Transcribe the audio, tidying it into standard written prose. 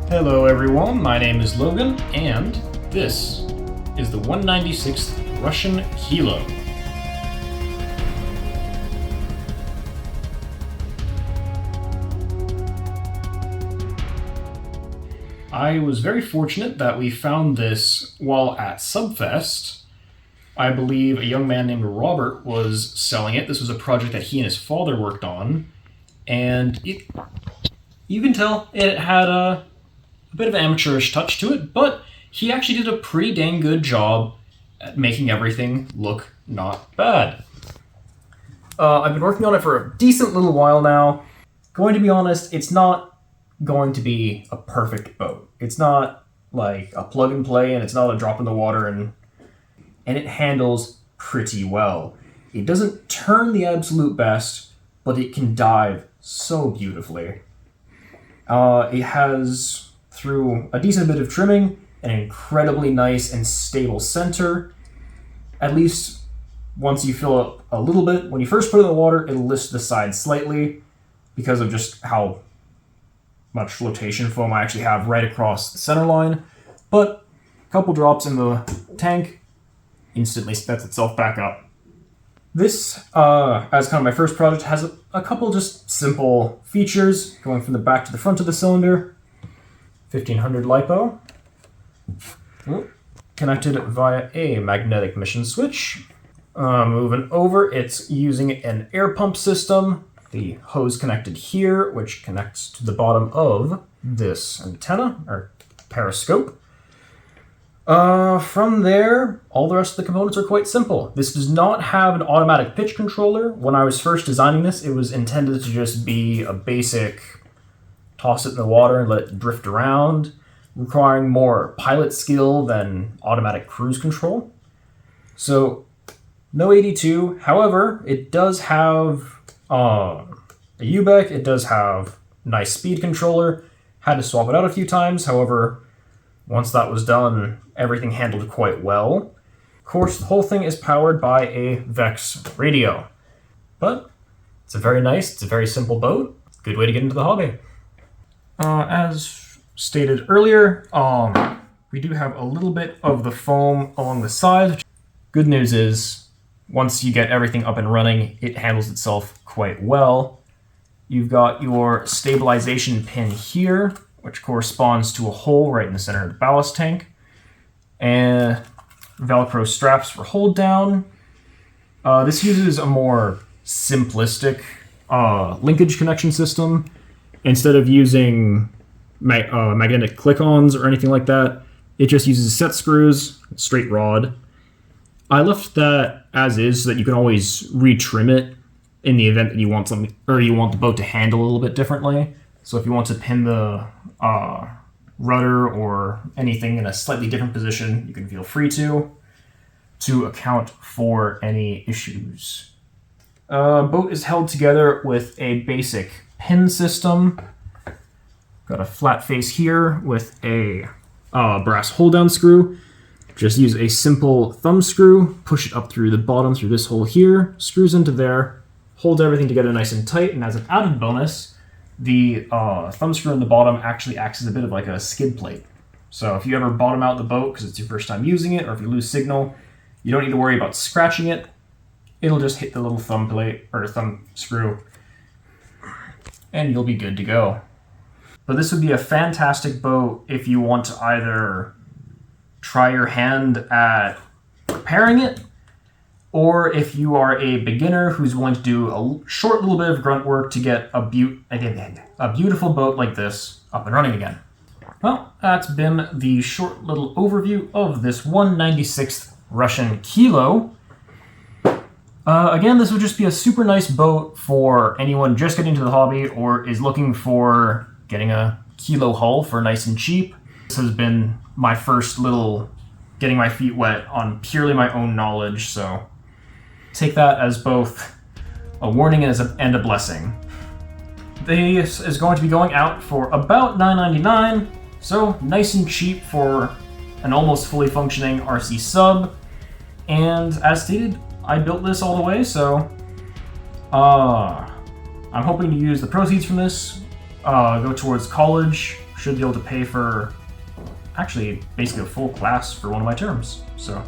Hello everyone, my name is Logan, and this is the 196th Russian Kilo. I was very fortunate that we found this while at Subfest. I believe a young man named Robert was selling it. This was a project that he and his father worked on, and you can tell it had a bit of an amateurish touch to it, but he actually did a pretty dang good job at making everything look not bad. I've been working on it for a decent little while now. Going to be honest, it's not going to be a perfect boat. It's not like a plug and play, and it's not a drop in the water, and it handles pretty well. It doesn't turn the absolute best, but it can dive so beautifully. It has, through a decent bit of trimming, an incredibly nice and stable center. At least once you fill up a little bit, when you first put it in the water, it'll lift the side slightly because of just how much flotation foam I actually have right across the center line. But a couple drops in the tank instantly sets itself back up. This, as kind of my first project, has a couple just simple features going from the back to the front of the cylinder. 1500 LiPo, connected via a magnetic mission switch. Moving over, it's using an air pump system. The hose connected here, which connects to the bottom of this antenna, or periscope. From there, all the rest of the components are quite simple. This does not have an automatic pitch controller. When I was first designing this, it was intended to just be a basic toss it in the water and let it drift around, requiring more pilot skill than automatic cruise control. So, no 82. However, it does have a UBEC, it does have nice speed controller. Had to swap it out a few times, however, once that was done, everything handled quite well. Of course, the whole thing is powered by a VEX radio. But it's a very simple boat. Good way to get into the hobby. As stated earlier, we do have a little bit of the foam along the sides. Good news is, once you get everything up and running, it handles itself quite well. You've got your stabilization pin here, which corresponds to a hole right in the center of the ballast tank, and Velcro straps for hold down. This uses a more simplistic linkage connection system. Instead of using magnetic click-ons or anything like that, it just uses set screws, straight rod. I left that as is so that you can always retrim it in the event that you want something, or you want the boat to handle a little bit differently. So if you want to pin the rudder or anything in a slightly different position, you can feel free to account for any issues. Boat is held together with a basic pin system. Got a flat face here with a brass hold down screw. Just use a simple thumb screw, push it up through the bottom through this hole here, screws into there, holds everything together nice and tight, and as an added bonus, the thumb screw in the bottom actually acts as a bit of like a skid plate. So if you ever bottom out the boat because it's your first time using it, or if you lose signal, you don't need to worry about scratching it. It'll just hit the little thumb plate or thumb screw, and you'll be good to go. But this would be a fantastic boat if you want to either try your hand at repairing it, or if you are a beginner who's willing to do a short little bit of grunt work to get a beautiful boat like this up and running again. Well, that's been the short little overview of this 196th Russian Kilo. Again, this would just be a super nice boat for anyone just getting into the hobby or is looking for getting a Kilo hull for nice and cheap. This has been my first little getting my feet wet on purely my own knowledge, so take that as both a warning and a blessing. This is going to be going out for about $9.99, so nice and cheap for an almost fully functioning RC sub. And as stated, I built this all the way, so I'm hoping to use the proceeds from this, go towards college, should be able to pay for actually basically a full class for one of my terms. So